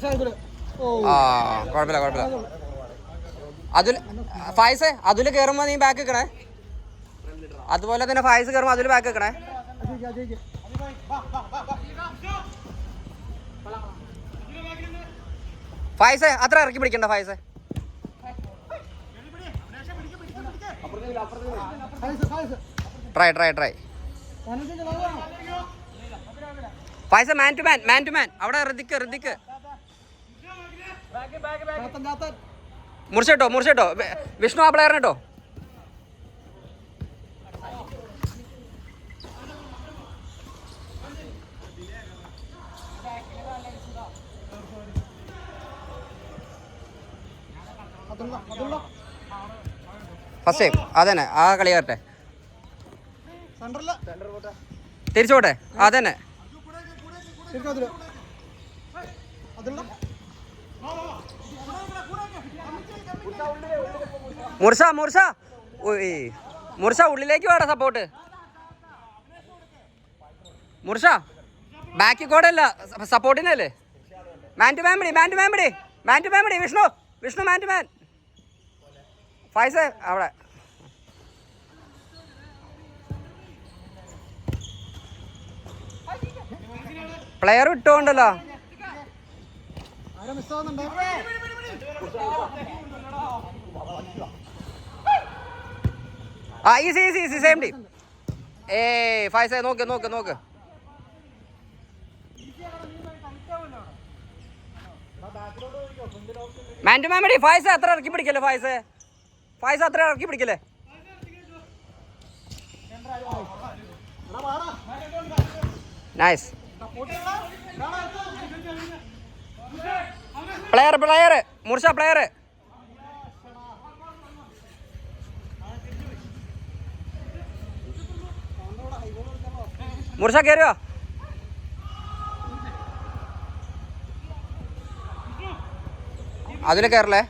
ആ കുഴപ്പമില്ല കുഴപ്പമില്ല. അതിൽ ഫായിസേ അതിൽ കയറുമ്പോൾ നീ ബാക്ക് വെക്കണേ. അതുപോലെ തന്നെ ഫായിസ് കയറുമ്പോൾ അതിൽ ബാക്ക് വെക്കണേ. ഫായിസേ അത്ര ഇറക്കി പിടിക്കണ്ട ഫായിസേ. ട്രൈ ട്രൈ ട്രൈ ഫായിസ. Man to man, man to man. അവിടെ ഋതിക്ക് ഋതിക്ക് മുറിച്ചിട്ടോ മുറിച്ചിട്ടോ. വിഷ്ണു ആ പ്ലെയറിന് കേട്ടോ. ഫസ്റ്റ് ടൈം അതന്നെ ആ കളി കയറട്ടെ. തിരിച്ചോട്ടെ അതന്നെ. മുർഷ മുർഷ മുർഷ ഉള്ളിലേക്ക് വേണ്ട സപ്പോർട്ട്. മുർഷ ബാക്കി കൂടെ അല്ല സപ്പോർട്ടിനല്ലേ. മാൻ ടു മാൻ പിടി, മാൻ ടു മാൻ പിടി, മാൻ ടു മാൻ പിടി. Vishnu Vishnu man to man. ഫൈസ അവിടെ പ്ലെയർ ഇട്ടോണ്ടല്ലോ. ആ easy easy easy same team. ഫൈസ നോക്ക് നോക്ക് നോക്ക്. മാൻ ടു മാൻ പിടി. ഫൈസ അത്ര ഇറക്കി പിടിക്കല്ലേ. ഫൈസ ഫൈസ അത്ര ഇറക്കി പിടിക്കല്ലേ. നൈസ്. പ്ലെയർ പ്ലെയർ മുർഷ പ്ലെയർ. മുർഷ കയറിയോ. അതിൽ കയറല്ലേ.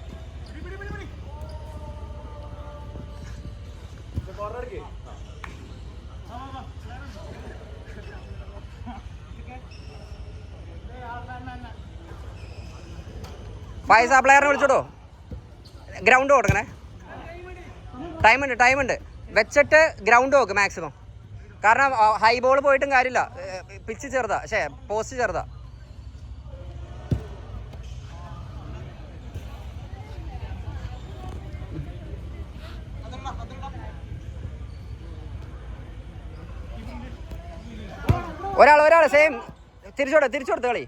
ഫൈസ പ്ലെയറിനെ വിളിച്ചോടോ. ഗ്രൗണ്ട് കൊടുക്കണേ. ടൈമുണ്ട് ടൈമുണ്ട് വെച്ചിട്ട് ഗ്രൗണ്ട് നോക്ക് മാക്സിമം. കാരണം ഹൈ ബോൾ പോയിട്ടും കാര്യമില്ല. പിച്ച് ചെറുതാ, പക്ഷേ പോസ്റ്റ് ചെറുതാ. ഒരാൾ സെയിം തിരിച്ചോടുത്ത് കളി.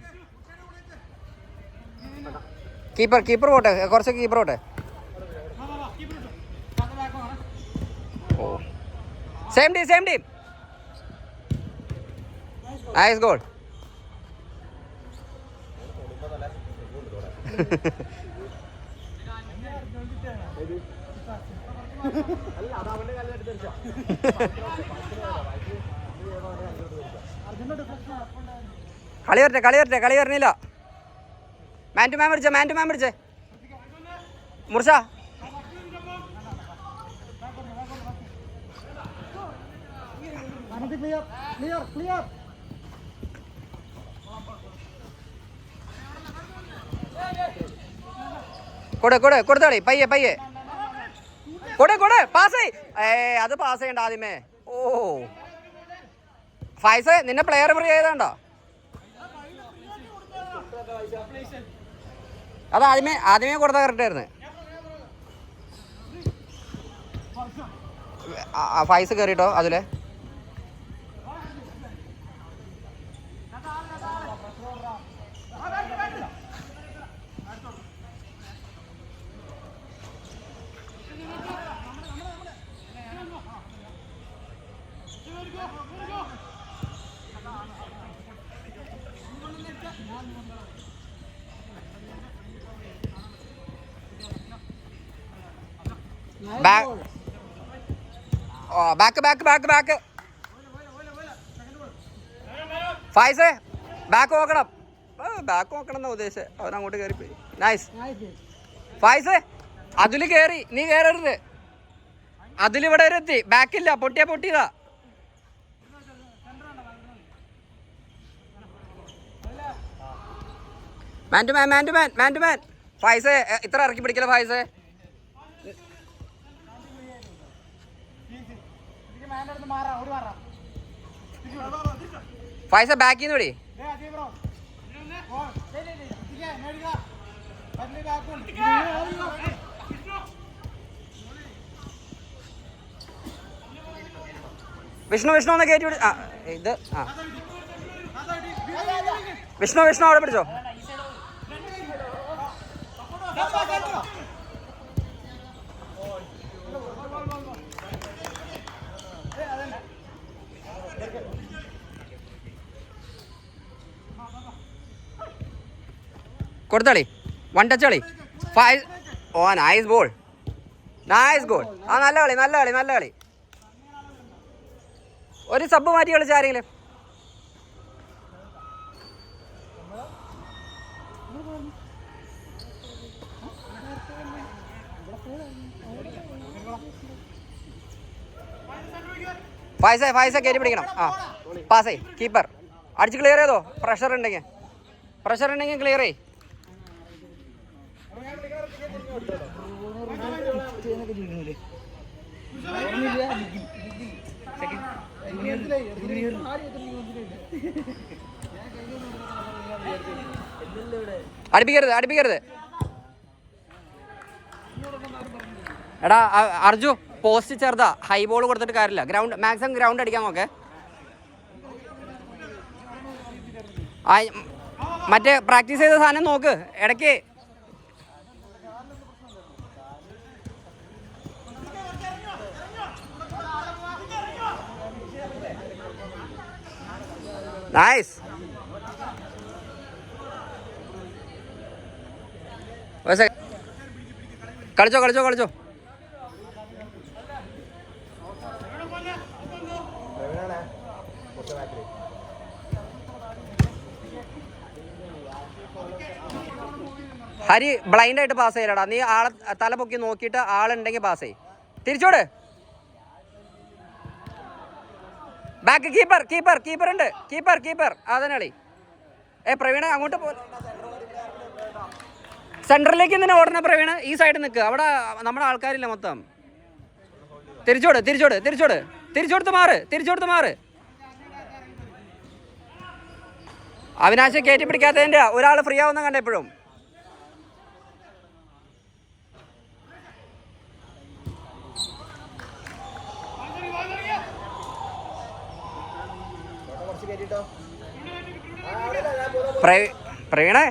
കീപ്പർ പോട്ടെ, കുറച്ച് കീപ്പർ പോട്ടെ. Same team. Nice goal. കളി വരണില്ല. മാൻ ടു മാൻ പിടിച്ചേ മുർഷ. കൊടുത്താളി പയ്യെ കൊടെ പാസ്. അത് പാസ് ചെയ്യണ്ട ആദ്യമേ. ഓ ഫൈസ നിന്നെ പ്ലെയർ ഫ്രീ ചെയ്തോ. അത് ആദ്യമേ കൊടുത്താൽ കറക്റ്റ് ആയിരുന്നു. ഫൈസ് കയറിട്ടോ അതില്. ബാക്ക് ഫൈസേ ബാക്ക് നോക്കണം എന്നാ ഉദ്ദേശിച്ചത്. അവനങ്ങോട്ട് കയറിപ്പോയി. നൈസ് ഫൈസേ. അതിൽ കയറി, നീ കയറരുത്. അതിലിവിടെ എത്തി. ബാക്കില്ല, പൊട്ടിയതാ. Man to man, man to man, man to man. ഫൈസേ ഇത്ര ഇറക്കി പിടിക്കല ഫൈസേ. ഫൈസ ബാക്കിൽ നിന്ന് വിടി. വിഷ്ണു വിഷ്ണു ഒന്ന് കയറ്റി വിടി. ആ ഇത് ആ വിഷ്ണു വിഷ്ണു അവിടെ പിടിച്ചോ. കൊടുത്തളി, വൺ ടച്ച് കളി. ഓ നൈസ് ബോൾ, നൈസ് ഗോൾ. ആ നല്ല കളി, നല്ല കളി, നല്ല കളി. ഒരു സബ് മാറ്റി കളിച്ച ആരെങ്കിലും. ഫൈസ ഫൈസ കയറ്റി പിടിക്കണം. ആ പാസ് ചെയ്, കീപ്പർ അടിച്ച് ക്ലിയർ ചെയ്തോ. പ്രഷർ ഉണ്ടെങ്കിൽ ക്ലിയർ ചെയ്. അടുപ്പിക്കരുത്. എടാ അർജു, പോസ്റ്റ് ചെറുതാ, ഹൈ ബോൾ കൊടുത്തിട്ട് കാര്യമില്ല. ഗ്രൗണ്ട് മാക്സിമം ഗ്രൗണ്ട് അടിക്കാൻ നോക്കേ. മറ്റേ പ്രാക്ടീസ് ചെയ്ത സാധനം നോക്ക് ഇടയ്ക്ക്. നൈസ്. കളിച്ചോ. ഹരി ബ്ലൈൻഡ് ആയിട്ട് പാസ് ചെയ്യലടാ. നീ ആളെ തല പൊക്കി നോക്കിയിട്ട് ആളുണ്ടെങ്കിൽ പാസ് ചെയ്. തിരിച്ചോട്. ബാക്ക് കീപ്പർ ഉണ്ട്. കീപ്പർ അതനളി. പ്രവീണ അങ്ങോട്ട് പോ. സെൻറ്ററിലേക്ക് എന്തിനാ ഓടണ പ്രവീണ? ഈ സൈഡിൽ നിൽക്കുക, അവിടെ നമ്മുടെ ആൾക്കാരില്ല മൊത്തം. തിരിച്ചോടുത്ത് മാറ്. അവിനാശം കയറ്റി പിടിക്കാത്തതിൻ്റെ ഒരാൾ ഫ്രീ ആവുന്ന കണ്ട എപ്പോഴും. പ്രവീണേ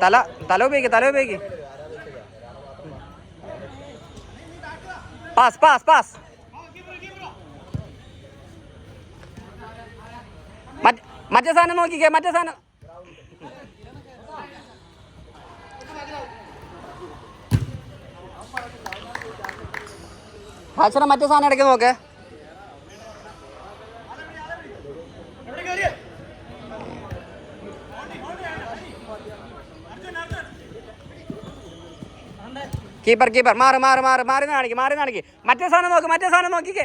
തല ഉപയോഗിക്ക്. പാസ്. മറ്റേ സാധനം നോക്കിക്കേ. ഹാച്ചറ മറ്റേ സാധനം ഇടയ്ക്ക് നോക്കേ. കീപ്പർ മാറി കാണിക്ക്. മറ്റേ സാധനം നോക്കിക്കേ.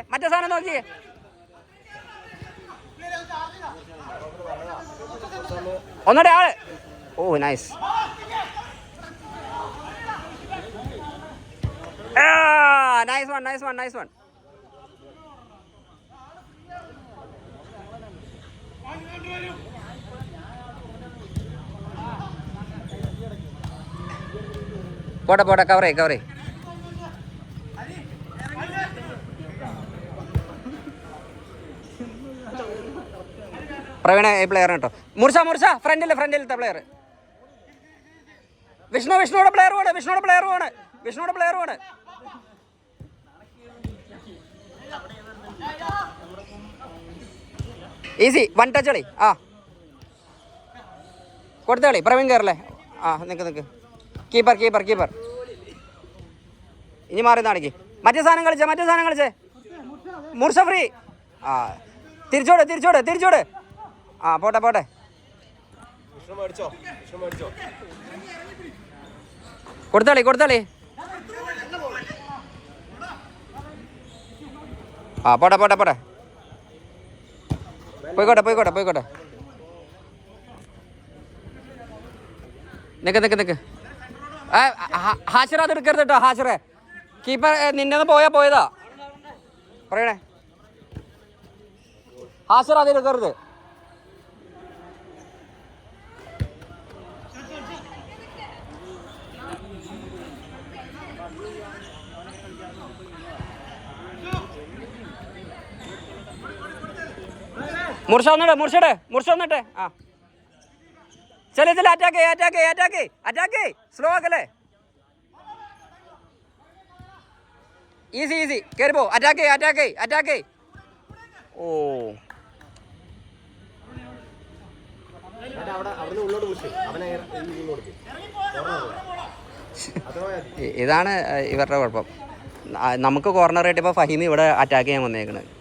ഒന്നുകൂടെ ആള്. ഓ നൈസ്. Nice one. പോട്ടെ കവർ ചെയ്. പ്രവീണ ഈ പ്ലെയർ കേട്ടോ. മുർഷ ഫ്രണ്ടിലത്തെ പ്ലെയർ. വിഷ്ണുടെ പ്ലെയർ ആണ്. ഈസി വൺ ടച്ച് കളി. ആ കൊടുത്ത കളി. പ്രവീൺ കയറല്ലേ. ആ നിക്ക്. കീപ്പർ ഇനി മാറി നാടിക്ക്. മറ്റേ സാധനം കളിച്ചേ. മുർഷ ഫ്രീ. ആ തിരിച്ചോട്. ആ പോട്ടെ. കൊടുത്തളി. ആ പോട്ടെ. പോയിക്കോട്ടെ. നിക്ക് ഹാഷിറ അത് എടുക്കരുത് കേട്ടോ. ഹാഷിറേ കീപ്പർ നിന്നെ പോയതാ പറയണേ. ഹാഷിറ അത് എടുക്കരുത്. മുർഷ വന്നിട്ടെ. ആ ചല അറ്റാക്ക് സ്ലോ ആക്കല്ലേ. ഈസി കയറി പോ. അറ്റാക്ക്. ഓ ഇതാണ് ഇവരുടെ കുഴപ്പം. നമുക്ക് കോർണർ കിട്ടിയപ്പോൾ ഫഹീം ഇവിടെ അറ്റാക്ക് ചെയ്യാൻ വന്നേക്കണത്.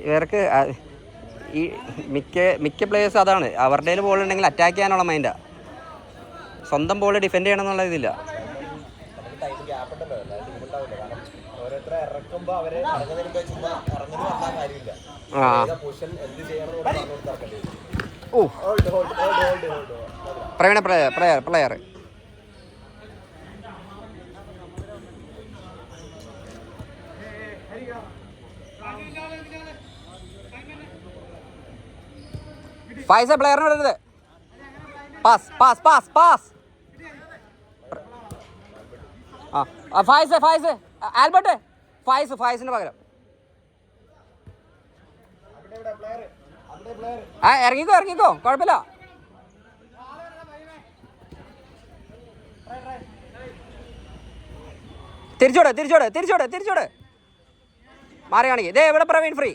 ഇവർക്ക് ഈ മിക്ക പ്ലേയേഴ്സ് അതാണ്, അവരുടെ ബോൾ ഉണ്ടെങ്കിൽ അറ്റാക്ക് ചെയ്യാനുള്ള മൈൻഡാ. സ്വന്തം ബോൾ ഡിഫെൻഡ് ചെയ്യണം എന്നുള്ള ഇതില്ല. പ്രവീണ പ്ലെയർ ഫൈസ് പ്ലെയറിന് വിടരുത്. പാസ് ഫൈസ് ആൽബർട്ട് ഫൈസിന് പകരം ഇറങ്ങിക്കോ കുഴപ്പമില്ല. തിരിച്ചോട് മാറി കാണിക്കേ. ദേ ഇവിടെ പ്രവീൺ ഫ്രീ.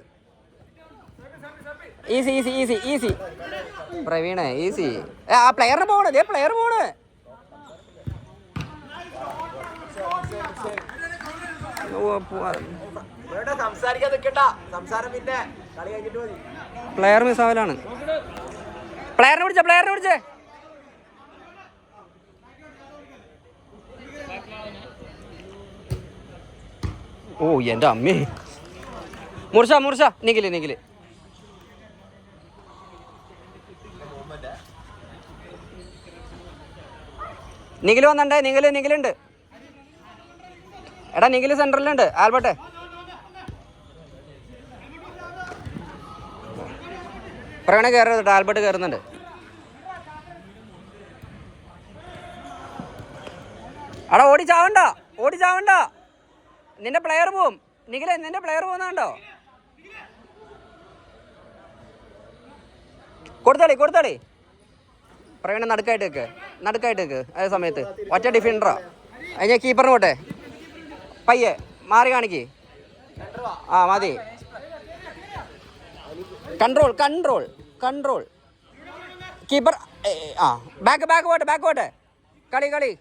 ഈസി പ്രവീണേ ഈസി. ആ പ്ലെയറിന് പോണ്. പ്ലെയർ പോണ്. പ്ലെയർ മിസ്സാവലാണ്. പ്ലെയറിനെ പിടിച്ചേ. ഓ എൻ്റെ അമ്മേ. മുർഷ നിഖില് വന്നിട്ടേ. നിഖിലുണ്ട്. എടാ നിഖില് സെൻട്രലുണ്ട്. ആൽബർട്ടെ പറയണ കയറരുത്. ആൽബർട്ട് കയറുന്നുണ്ട്. എടാ ഓടി ചാവണ്ട. നിന്റെ പ്ലെയർ പോവും. നിന്റെ പ്ലെയർ പോകുന്നുണ്ടോ? കൊടുത്താളി. പറയണ നടുക്കായിട്ട് വെക്ക്. അതേ സമയത്ത് ഒറ്റ ഡിഫൻഡറാ. അതിന് കീപ്പറിന് പോട്ടെ. പയ്യെ മാറി കാണിക്ക്. ആ മതി. Control keeper. ആ ബാക്ക് പോട്ടെ. കളി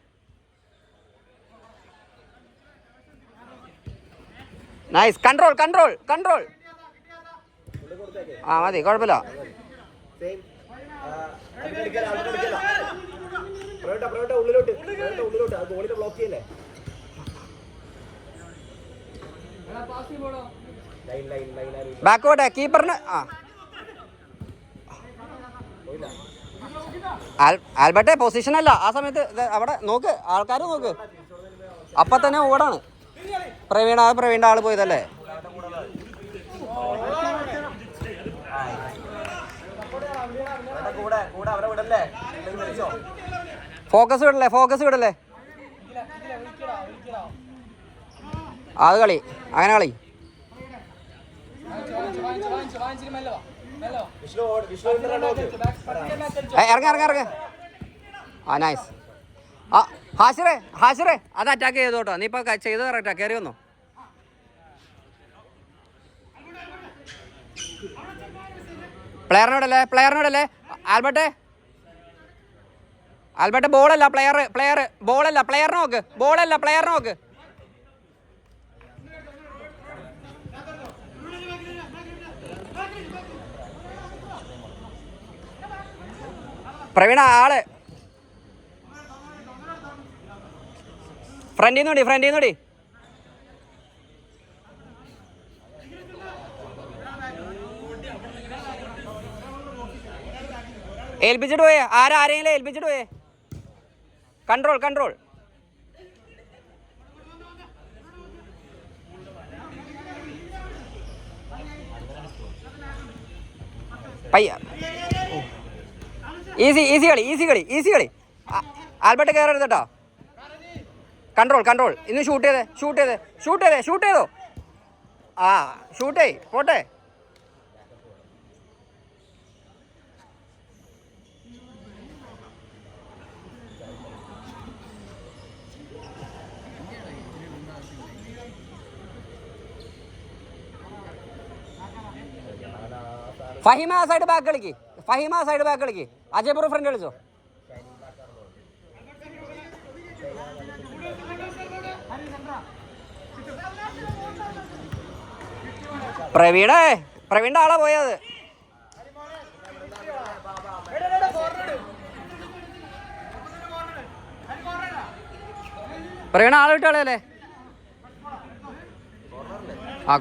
നൈസ്. കൺട്രോൾ. ആ മതി കുഴപ്പമില്ല. ബാക്ക് പോട്ടെ കീപ്പറിന്. ആ ആൽബർട്ടെ പൊസിഷൻ അല്ല ആ സമയത്ത്. അവിടെ നോക്ക്, ആൾക്കാർ നോക്ക്. അപ്പം തന്നെ ഓടാണ്. പ്രവീണിൻ്റെ ആള് പോയതല്ലേ. ഫോക്കസ് വിടല്ലേ. അത് കളി അങ്ങനെ കളി. ഇറങ്ങ. ആ നൈസ്. ആ ഹാഷിറേ അത് അറ്റാക്ക് ചെയ്തു കേട്ടോ. നീ ഇപ്പൊ ചെയ്ത് കറക്റ്റാ. കയറി വന്നോ. പ്ലെയറിനോടല്ലേ ആൽബർട്ടെ ബോളല്ല പ്ലെയറിനെ നോക്ക്. പ്രവീണ ആള് ഫ്രണ്ടിൽ നോടി. ഏൽപ്പിച്ചിട്ട് പോയേ, ആരെങ്കിലും ഏൽപ്പിച്ചിട്ട് പോയേ. Control control. പയ്യ ഈസി കളി. ആൽബർട്ട് കയറരുത് കേട്ടോ. കൺട്രോൾ. ഇന്ന് ഷൂട്ട് ചെയ്തോ. ആ ഷൂട്ടേ പോട്ടെ. ഫഹിമ സൈഡ് ബാക്ക് കളിക്ക്. അജയ്പൂർ ഫ്രണ്ട് കളിച്ചോ. പ്രവീണിന്റെ ആളാ പോയത്. പ്രവീണ ആളെ വിട്ട കളയല്ലേ. ആ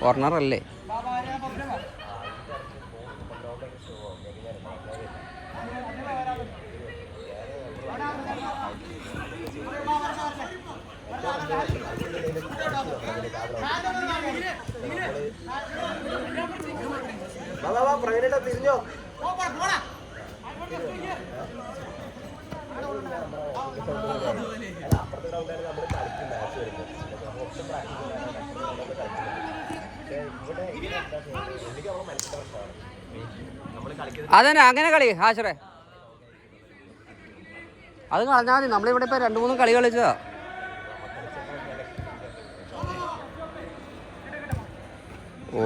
കോർണർ അല്ലേ. തിരിഞ്ഞോ. അതന്നെ അങ്ങനെ കളി ഹാഷറെ. അത് കളഞ്ഞാൽ മതി. നമ്മളിവിടെ ഇപ്പൊ 2-3 കളി കളിച്ചതാ. ഓ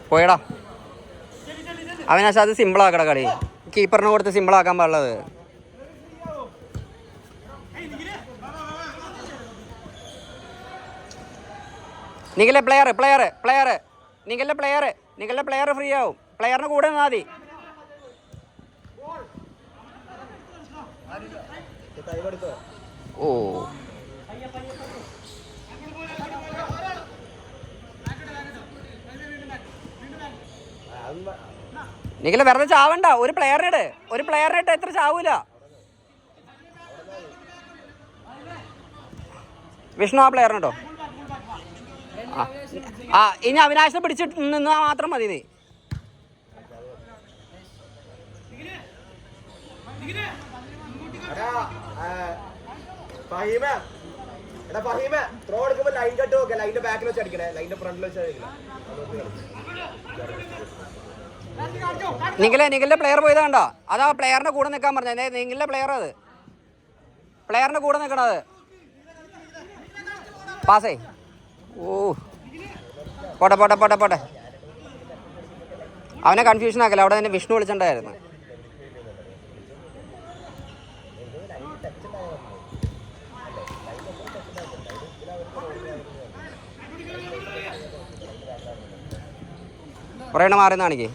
പോയടാ അവിനാശ്. അത് സിമ്പിളാക്കട കളി. കീപ്പറിന് കൊടുത്ത് സിമ്പിളാക്കാൻ പാടുള്ളത്. നിങ്ങളുടെ പ്ലെയർ ഫ്രീ ആവും. പ്ലെയറിന് കൂടെ നിന്നാൽ മതി. ഓ നിങ്ങള് വെറുതെ ചാവണ്ട. ഒരു പ്ലെയറിനിട്ട് എത്ര ചാവൂല. വിഷ്ണു ആ പ്ലെയറിനിട്ടോ. ആ ഇനി അവിനാശിനെ പിടിച്ചിട്ട് നിന്നാൽ മാത്രം മതി. നീ നിങ്ങളുടെ പ്ലെയർ പോയത് കണ്ടോ. അതാ പ്ലെയറിന്റെ കൂടെ നിൽക്കാൻ പറഞ്ഞത്. നിങ്ങളുടെ പ്ലെയർ അത് പ്ലെയറിന്റെ കൂടെ നിൽക്കണത്. പാസേ. ഓ പോട്ടെ. അവനെ കൺഫ്യൂഷൻ ആക്കല്ല. അവിടെ തന്നെ വിഷ്ണു വിളിച്ചിട്ടുണ്ടായിരുന്നു. കുറേ എണ്ണം മാറി കാണിക്കേ.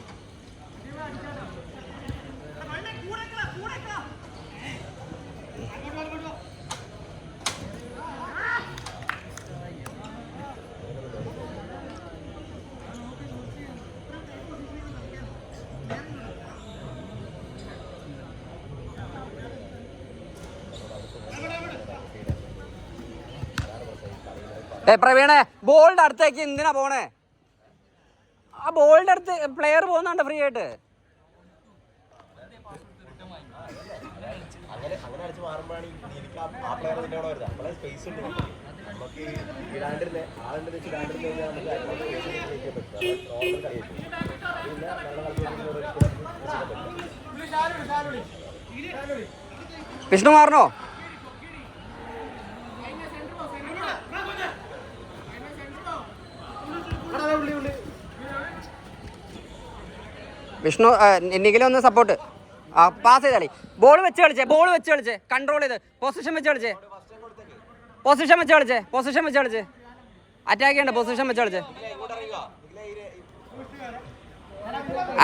പ്രവീണേ ബോളിന്റെ അടുത്തേക്ക് എന്തിനാ പോണേ. ആ ബോളിന്റെ അടുത്ത് പ്ലെയർ പോകുന്നുണ്ട് ഫ്രീ ആയിട്ട്. വിഷ്ണു മാറണോ. വിഷ്ണു നിഖിലൊന്ന് സപ്പോർട്ട്. ആ പാസ് ചെയ്താളി. ബോൾ വെച്ച് കളിച്ചേ. കൺട്രോൾ ചെയ്ത് പൊസിഷൻ വെച്ച് കളിച്ചേ. അറ്റാക്ക് ചെയ്യണ്ട. പൊസിഷൻ വെച്ച് കളിച്ചേ.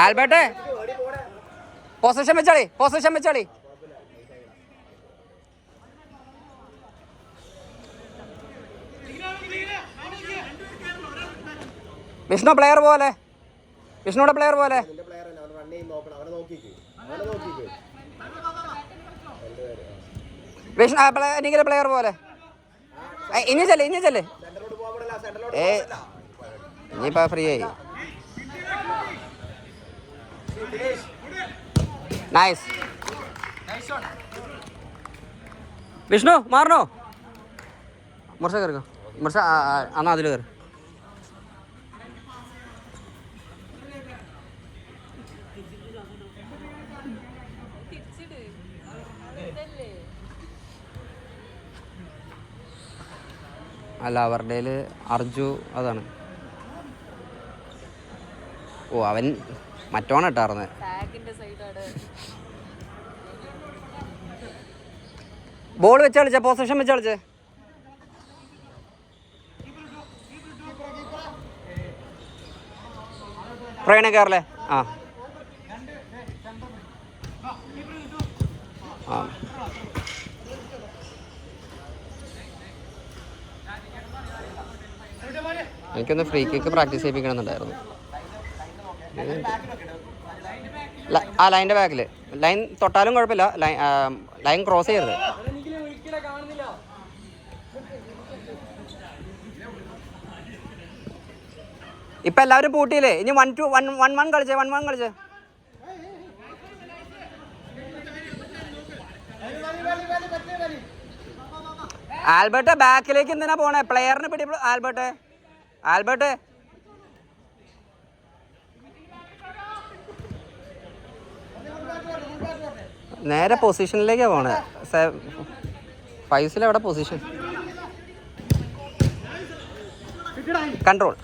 ആൽബർട്ട് പൊസിഷൻ വെച്ചാളി. വിഷ്ണു പ്ലെയർ പോലെ, വിഷ്ണുവിടെ പ്ലെയർ പോലെ. വിഷ്ണു നിഖില പ്ലെയർ പോലെ. ഇനി ചെല്ല്. ഇനിയിപ്പോ ഫ്രീ ആയി. നൈസ്. വിഷ്ണു മാറണോ? മുർഷ കയറിക്കോ. മുർഷ എന്നാ അതിൽ കയറി. അല്ല അവരുടെ അർജു അതാണ്. ഓ അവൻ മറ്റോണം ഇട്ടാർന്ന്. ബോൾ വെച്ച് കളിച്ചേ, പൊസിഷൻ വെച്ച് കളിച്ചേ. പ്രവീണ കയറല്ലേ? ആ ആ എനിക്കൊന്ന് ഫ്രീ കിക്ക് പ്രാക്ടീസ് ചെയ്യിപ്പിക്കണമെന്നുണ്ടായിരുന്നു. ആ ലൈൻ്റെ ബാക്കിൽ. ലൈൻ തൊട്ടാലും കുഴപ്പമില്ല, ലൈൻ ക്രോസ് ചെയ്യരുത്. ഇപ്പം എല്ലാവരും പൂട്ടിയില്ലേ? ഇനി 1-1 കളിച്ചേ. 1-1 കളിച്ചേ. ആൽബർട്ട് ബാക്കിലേക്ക് എന്തിനാ പോണേ? പ്ലെയറിന് പിടി. ആൽബർട്ട് നേരെ പൊസിഷനിലേക്കാണ് പോണേ. ഫൈസിലെവിടെ പൊസിഷൻ? കൺട്രോൾ.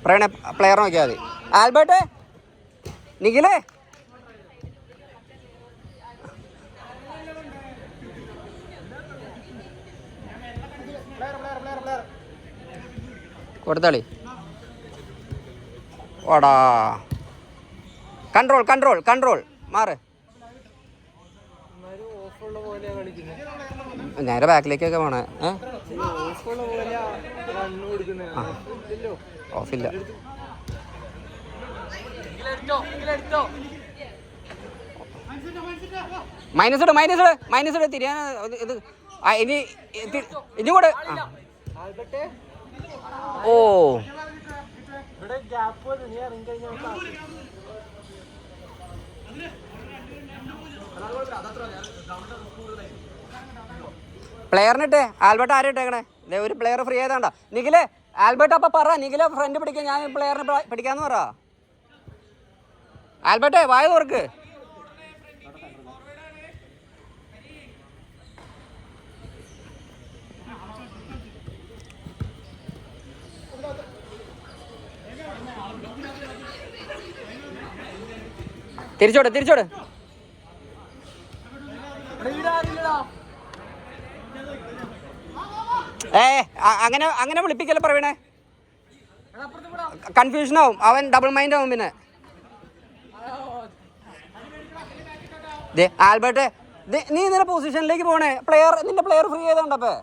പ്രവീണ പ്ലെയർ നോക്കിയാൽ മതി. ആൽബർട്ട്, നിഖിലേ കൊടുത്തളി. ഓടാ. കൺട്രോൾ മാറ്. നേരെ ബാക്കിലേക്കൊക്കെ പോണേ. ഓഫില്ല. മൈനസ് ഇട് തിരിയാൻ. ഇത് ഇനി കൂടെ. ഓ പ്ലെയറിനിട്ട്. ആൽബർട്ട് ആരും ഇട്ടേക്കണേ? ഒരു പ്ലെയർ ഫ്രീ ആയതാണ്ട. നിഖില് ആൽബർട്ട് അപ്പം പറ. നിഖില് ഫ്രണ്ട് പിടിക്കാൻ, ഞാൻ പ്ലെയറിനെ പിടിക്കാന്ന് പറ. ആൽബർട്ടേ വായ തുറക്ക്. തിരിച്ചോട്. അങ്ങനെ വിളിപ്പിക്കല്ലേ പ്രവീണേ. കൺഫ്യൂഷൻ ആവും, അവൻ ഡബിൾ മൈൻഡ് ആവും. പിന്നെ ആൽബർട്ട്, നീ നിന്റെ പൊസിഷനിലേക്ക് പോണേ. നിന്റെ പ്ലെയർ ഫ്രീ ചെയ്തോണ്ടപ്പേ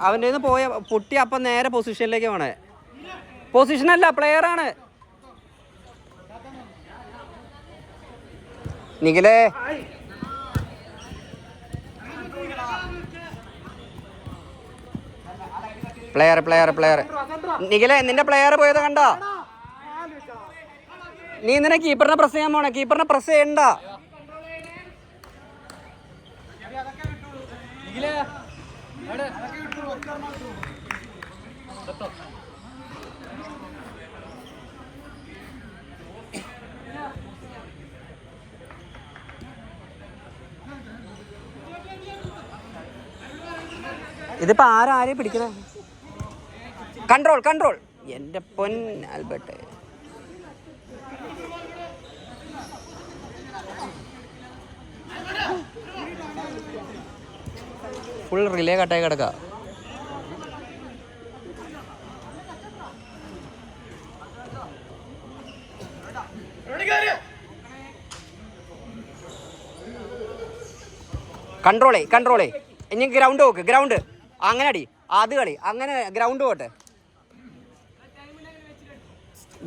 അവൻ്റെ നിന്ന് പോയ പൊട്ടി. അപ്പം നേരെ പൊസിഷനിലേക്ക് പോണേ. പൊസിഷനല്ല, പ്ലെയറാണ്. നിഖിലേ പ്ലെയർ. നിഖിലേ നിന്റെ പ്ലെയർ പോയത് കണ്ടോ? നീ ഇന്നലെ കീപ്പറിനെ പ്രസ് ചെയ്യാൻ പോണേ. കീപ്പറിനെ പ്രസ് ചെയ്യണ്ട. ഇതിപ്പോ ആരെയും പിടിക്കണേ? കൺട്രോൾ. എൻ്റെ പൊൻ ആൽബർട്ട്. ഫുൾ റിലേ കട്ടായി കിടക്കുക. കൺട്രോളേ. ഇനി ഗ്രൗണ്ട് നോക്ക്. ഗ്രൗണ്ട് അങ്ങനെ അടി. അത് കളി അങ്ങനെ ഗ്രൗണ്ട് പോട്ടെ.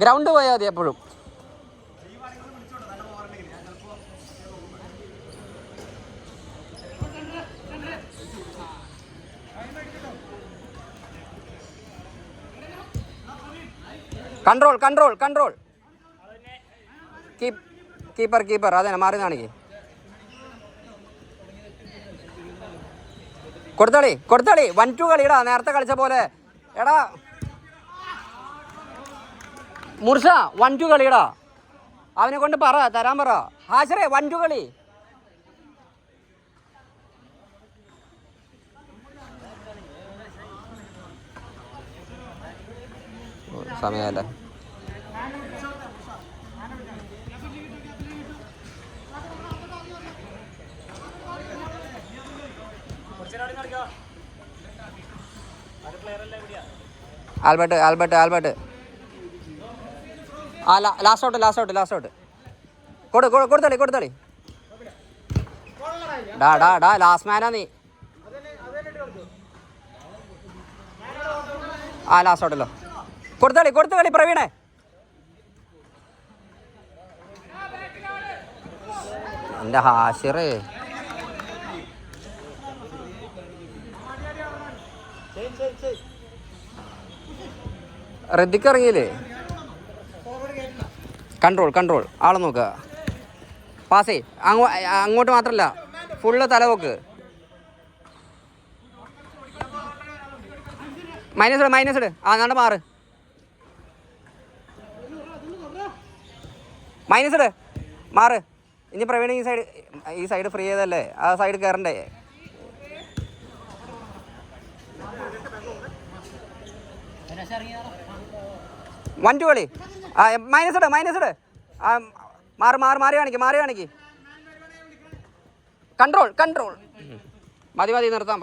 ഗ്രൗണ്ട് പോയാൽ മതി എപ്പോഴും. Control control control. Keeper keeper അതന്നെ മാറി കാണിക്ക്. കൊടുത്തളി കൊടുത്തളി. 1-2 കളിടാ, നേരത്തെ കളിച്ച പോലെ. എടാ മുർഷ 1-2 കളിടാ, അവനെ കൊണ്ട് തരാൻ പറ. ഹാശറേ 1-2 കളി. സമയമല്ലേ. Albert Albert Albert. ആ last out last out last out. കൊടുത്തളി കൊടുത്തളി. ഡാ ലാസ്റ്റ് മാനാ നീ. ആ ലാസ്റ്റ് ഔട്ടല്ലോ. കൊടുത്ത കളി പ്രവീണേ. എൻ്റെ ഹാഷിറ് റദ്ദിക്ക് ഇറങ്ങിയില്ലേ. Control control. ആളെ നോക്കുക. പാസേ അങ്ങോട്ട് മാത്രമല്ല, ഫുള്ള് തലവോക്ക്. മൈനസ് ഇട്. ആ എന്നാണ്ട് മാറ്. മൈനസ് ഇട്, മാറ്. ഇനി പ്രവീണ ഈ സൈഡ് ഫ്രീ ചെയ്തല്ലേ, ആ സൈഡ് കയറണ്ടേ. വൺ ടു കളി. ആ മൈനസ് ഇട്. ആ മാറി കാണിക്ക്. കൺട്രോൾ മതി നിർത്താം.